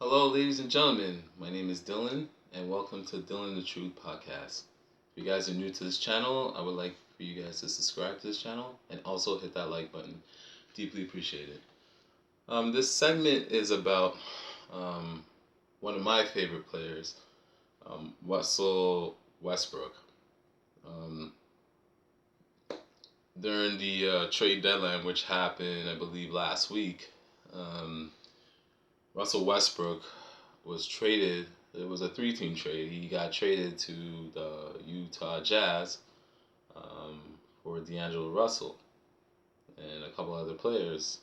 Hello, ladies and gentlemen. My name is Dylan, and welcome to Dylan the Truth podcast. If you guys are new to this channel, I would like for you guys to subscribe to this channel and also hit that like button. Deeply appreciated. This segment is about one of my favorite players, Russell Westbrook. Um, During the trade deadline, which happened, I believe, last week, um, Russell Westbrook was traded. It was a three-team trade. He got traded to the Utah Jazz um, for D'Angelo Russell and a couple other players.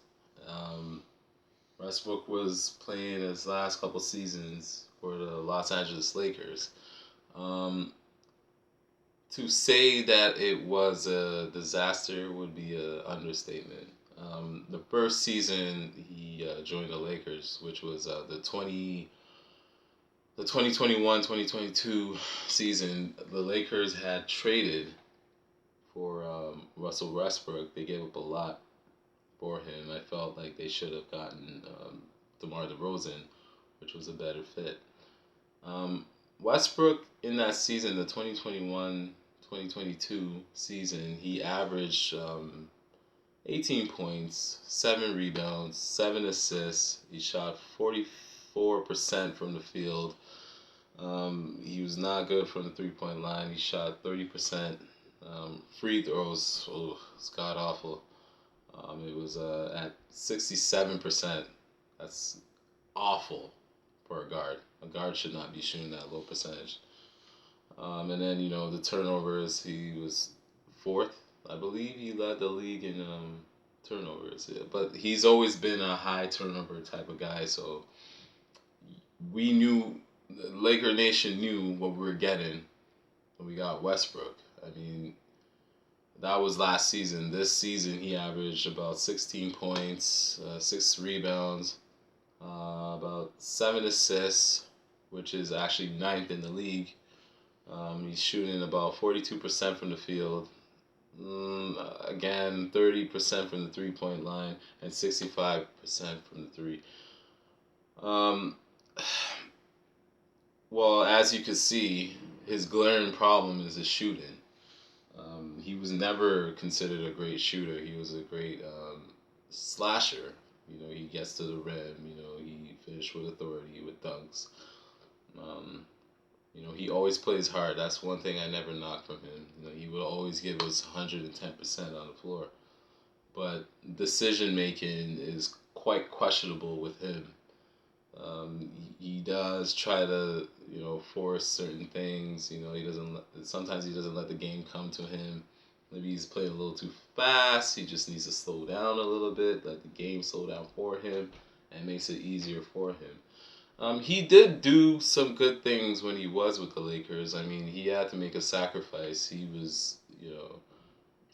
Um, Westbrook was playing his last couple seasons for the Los Angeles Lakers. Um, to say that it was a disaster would be an understatement. The first season he joined the Lakers, which was the 2021-2022 season, the Lakers had traded for Russell Westbrook. They gave up a lot for him. I felt like they should have gotten DeMar DeRozan, which was a better fit. Um, Westbrook in that season, the 2021-2022 season, he averaged 18 points, 7 rebounds, 7 assists. He shot 44% from the field. He was not good from the 3-point line. He shot 30%. Free throws, it's god awful. It was at 67%. That's awful for a guard. A guard should not be shooting that low percentage. And then, the turnovers, he was fourth. I believe he led the league in turnovers. Yeah. But he's always been a high turnover type of guy, so we knew, Laker Nation knew what we were getting when we got Westbrook. I mean, that was last season. This season, he averaged about 16 points, 6 rebounds, about 7 assists, which is actually ninth in the league. He's shooting about 42% from the field. Again, 30% from the 3-point line and 65% from the three. Well, as you can see, his glaring problem is his shooting. He was never considered a great shooter. He was a great slasher. He gets to the rim. He finished with authority, with dunks. He always plays hard. That's one thing I never knocked from him. He would always give us 110% on the floor. But decision making is quite questionable with him. He does try to, force certain things. He doesn't. Sometimes he doesn't let the game come to him. Maybe he's playing a little too fast. He just needs to slow down a little bit, let the game slow down for him, and makes it easier for him. He did do some good things when he was with the Lakers. I mean, he had to make a sacrifice. He was,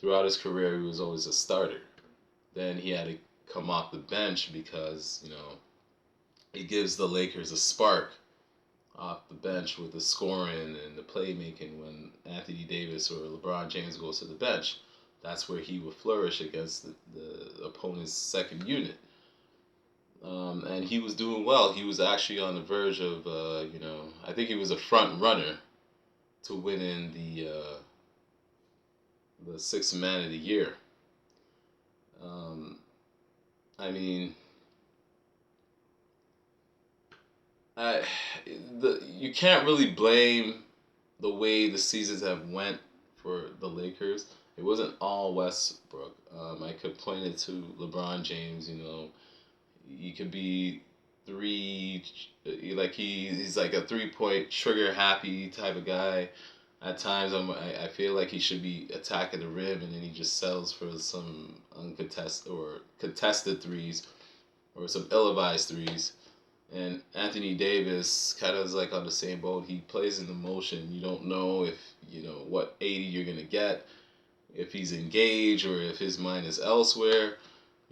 throughout his career, he was always a starter. Then he had to come off the bench because, it gives the Lakers a spark off the bench with the scoring and the playmaking when Anthony Davis or LeBron James goes to the bench. That's where he will flourish against the opponent's second unit. And he was doing well. He was actually on the verge of, I think he was a front runner to winning the Sixth Man of the Year. I mean, you can't really blame the way the seasons have went for the Lakers. It wasn't all Westbrook. I could point it to LeBron James. He could be he's like a 3-point trigger happy type of guy. At times, I feel like he should be attacking the rim, and then he just settles for some uncontested or contested threes, or some ill-advised threes. And Anthony Davis kind of is like on the same boat. He plays in the motion. You don't know if, what 80 you're going to get, if he's engaged or if his mind is elsewhere.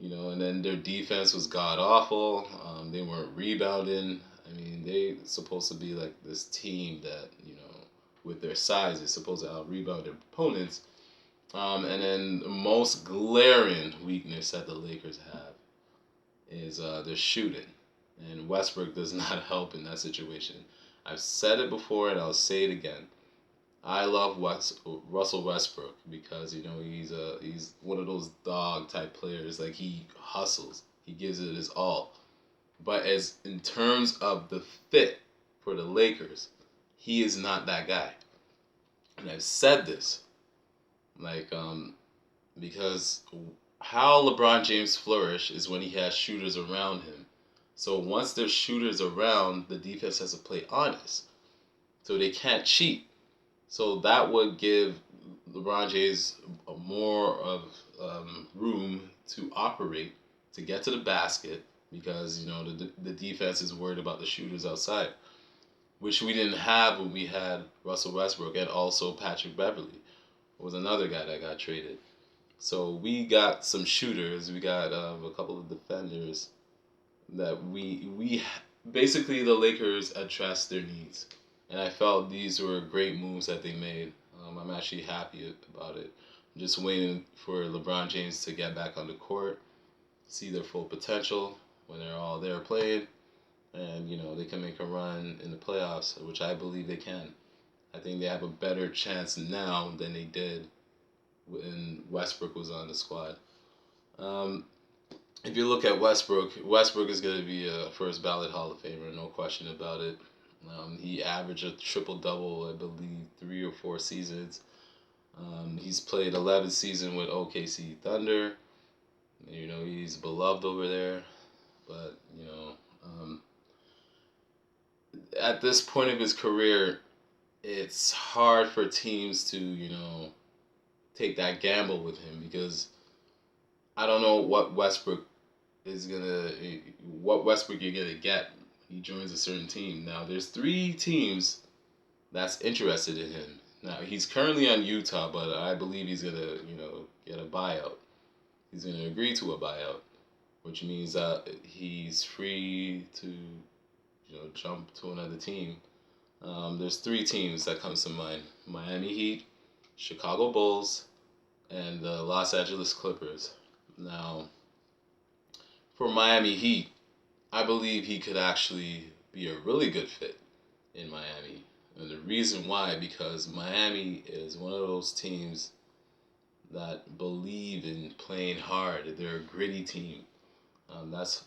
And then their defense was god awful. They weren't rebounding. I mean, they supposed to be like this team that, with their size, they're supposed to out-rebound their opponents. And then the most glaring weakness that the Lakers have is their shooting. and Westbrook does not help in that situation. I've said it before and I'll say it again. I love Russell Westbrook because he's one of those dog type players. Like, he hustles, he gives it his all. But as in terms of the fit for the Lakers, he is not that guy. And I've said this, like, because how LeBron James flourish is when he has shooters around him. So once there's shooters around, the defense has to play honest. So they can't cheat. So that would give LeBron James more of room to operate, to get to the basket, because the defense is worried about the shooters outside, which we didn't have when we had Russell Westbrook, and also Patrick Beverly was another guy that got traded. So we got some shooters, we got a couple of defenders that we basically, the Lakers addressed their needs, and I felt these were great moves that they made. I'm actually happy about it. I'm just waiting for LeBron James to get back on the court, see their full potential when they're all there playing, and they can make a run in the playoffs, which I believe they can. I think they have a better chance now than they did when Westbrook was on the squad. Um, if you look at Westbrook, Westbrook is going to be a first ballot Hall of Famer, no question about it. He averaged a triple double, I believe, 3 or 4 seasons. He's played 11 seasons with OKC Thunder. He's beloved over there. But at this point of his career, it's hard for teams to take that gamble with him, because I don't know what Westbrook you're gonna get. He joins a certain team. Now there's 3 teams that's interested in him. Now he's currently on Utah, but I believe he's gonna get a buyout. He's gonna agree to a buyout, which means that he's free to jump to another team. There's 3 teams that comes to mind: Miami Heat, Chicago Bulls, and the Los Angeles Clippers. Now, for Miami Heat, I believe he could actually be a really good fit in Miami. And the reason why, because Miami is one of those teams that believe in playing hard. They're a gritty team. That's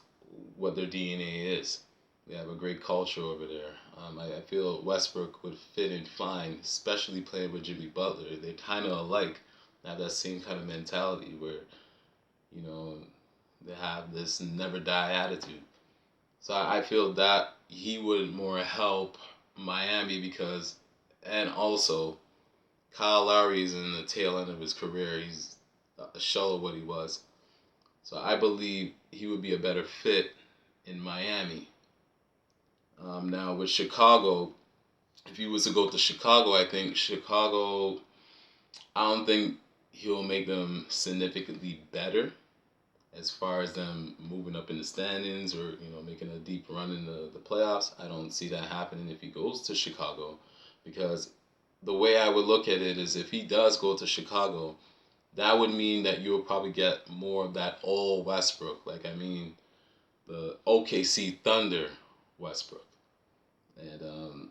what their DNA is. They have a great culture over there. I feel Westbrook would fit in fine, especially playing with Jimmy Butler. They're kind of alike. They have that same kind of mentality where, you know, they have this never die attitude. So I feel that he would more help Miami because, and also, Kyle Lowry is in the tail end of his career. He's a shell of what he was. So I believe he would be a better fit in Miami. Now with Chicago, if he was to go to Chicago, I think Chicago, I don't think he'll make them significantly better as far as them moving up in the standings or making a deep run in the playoffs. I don't see that happening if he goes to Chicago, because the way I would look at it is if he does go to Chicago, that would mean that you'll probably get more of that old Westbrook. Like, I mean, the OKC Thunder Westbrook. And,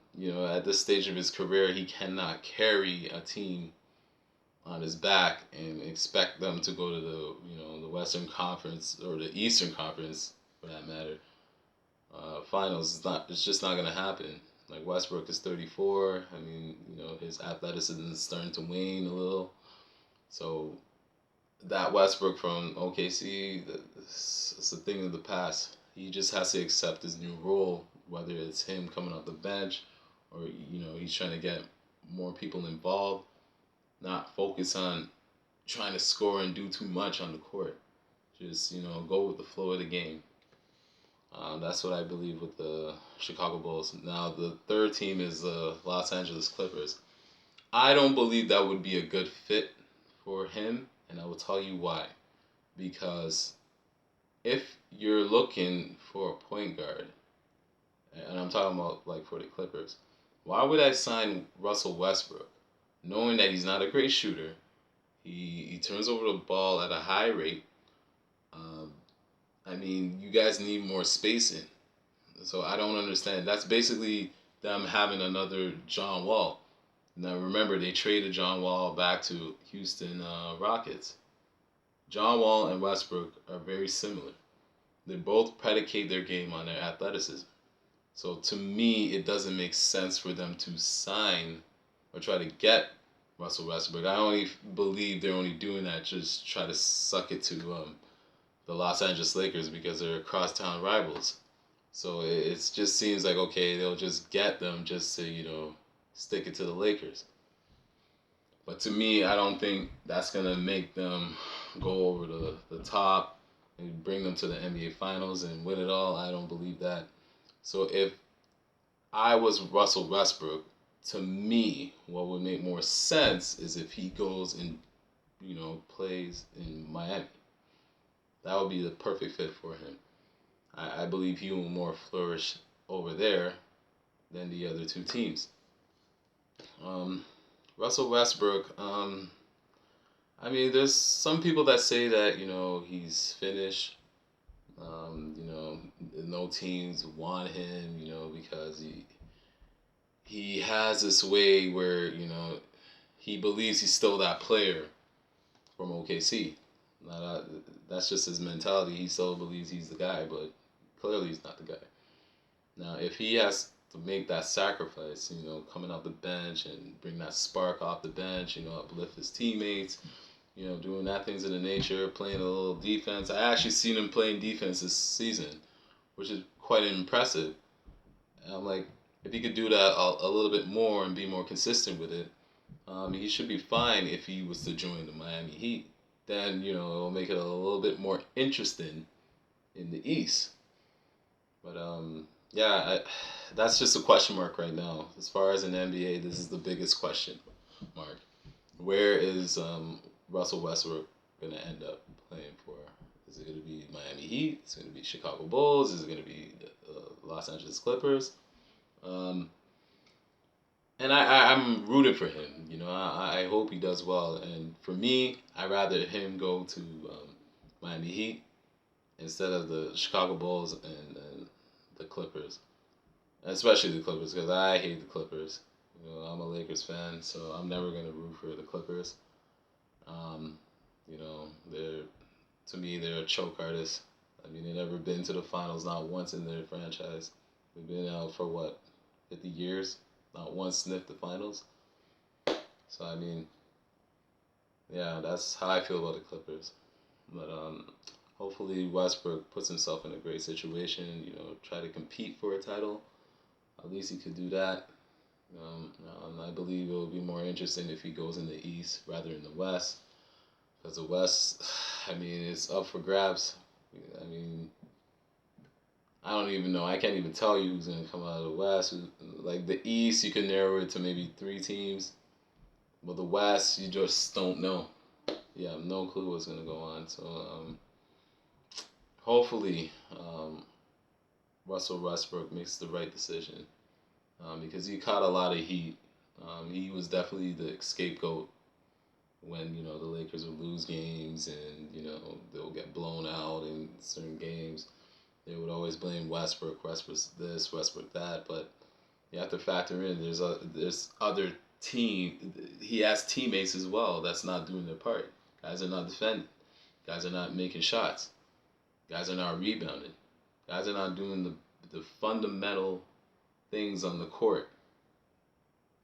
at this stage of his career, he cannot carry a team on his back and expect them to go to the Western Conference or the Eastern Conference, for that matter, finals. It's just not going to happen. Like, Westbrook is 34. I mean, his athleticism is starting to wane a little. So that Westbrook from OKC, it's a thing of the past. He just has to accept his new role, whether it's him coming off the bench or, he's trying to get more people involved, not focus on trying to score and do too much on the court. Just, go with the flow of the game. That's what I believe with the Chicago Bulls. Now, the third team is the Los Angeles Clippers. I don't believe that would be a good fit for him, and I will tell you why. Because if you're looking for a point guard, and I'm talking about like for the Clippers, why would I sign Russell Westbrook, knowing that he's not a great shooter? He turns over the ball at a high rate. I mean, you guys need more spacing. So I don't understand. That's basically them having another John Wall. Now remember, they traded John Wall back to Houston Rockets. John Wall and Westbrook are very similar. They both predicate their game on their athleticism. So to me, it doesn't make sense for them to sign or try to get Russell Westbrook. I only believe they're only doing that just try to suck it to the Los Angeles Lakers because they're crosstown rivals. So it just seems like okay, they'll just get them just to stick it to the Lakers. But to me, I don't think that's gonna make them go over the top and bring them to the NBA Finals and win it all. I don't believe that. So if I was Russell Westbrook, to me, what would make more sense is if he goes and plays in Miami. That would be the perfect fit for him. I believe he will more flourish over there than the other two teams. Russell Westbrook. I mean, there's some people that say that he's finished. No teams want him. Because he has this way where he believes he's still that player from OKC. Now that's just his mentality. He still believes he's the guy, but clearly he's not the guy. Now, if he has to make that sacrifice, coming off the bench and bring that spark off the bench, uplift his teammates, doing that things of the nature, playing a little defense. I actually seen him playing defense this season, which is quite impressive. And I'm like, if he could do that a little bit more and be more consistent with it, he should be fine if he was to join the Miami Heat. Then, it'll make it a little bit more interesting in the East. But, yeah, that's just a question mark right now. As far as an NBA, this is the biggest question mark. Where is Russell Westbrook going to end up playing for? Is it going to be Miami Heat? Is it going to be Chicago Bulls? Is it going to be the Los Angeles Clippers? And I'm rooting for him. I hope he does well. And for me, I'd rather him go to Miami Heat instead of the Chicago Bulls and the Clippers. Especially the Clippers, because I hate the Clippers. I'm a Lakers fan, so I'm never going to root for the Clippers. To me, they're a choke artist. I mean, they've never been to the finals, not once in their franchise. They've been out for 50 years? Not once sniffed the finals. So, I mean, yeah, that's how I feel about the Clippers. But hopefully Westbrook puts himself in a great situation, try to compete for a title. At least he could do that. I believe it will be more interesting if he goes in the East rather than the West. Because the West, I mean, it's up for grabs. I mean, I don't even know. I can't even tell you who's going to come out of the West. Like the East, you can narrow it to maybe 3 teams. But the West, you just don't know. You have no clue what's going to go on. So hopefully Russell Westbrook makes the right decision. Because he caught a lot of heat. He was definitely the scapegoat when the Lakers would lose games and they'll get blown out in certain games. They would always blame Westbrook. Westbrook's this, Westbrook that. But you have to factor in there's other team. He has teammates as well that's not doing their part. Guys are not defending. Guys are not making shots. Guys are not rebounding. Guys are not doing the fundamental things on the court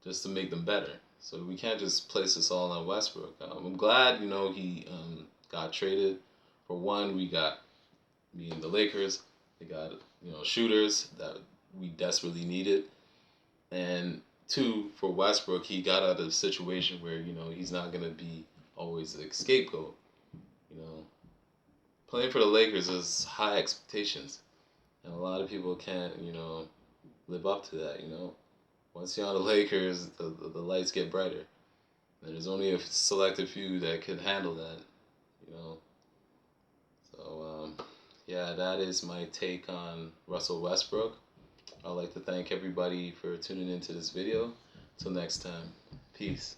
just to make them better. So we can't just place this all on Westbrook. I'm glad, he got traded. For one, we got, being the Lakers, they got, shooters that we desperately needed. And 2, for Westbrook, he got out of a situation where, he's not going to be always the scapegoat. Playing for the Lakers is high expectations. And a lot of people can't, live up to that, Once you're on the Lakers, the lights get brighter. And there's only a selected few that can handle that, So, yeah, that is my take on Russell Westbrook. I'd like to thank everybody for tuning into this video. Till next time, peace.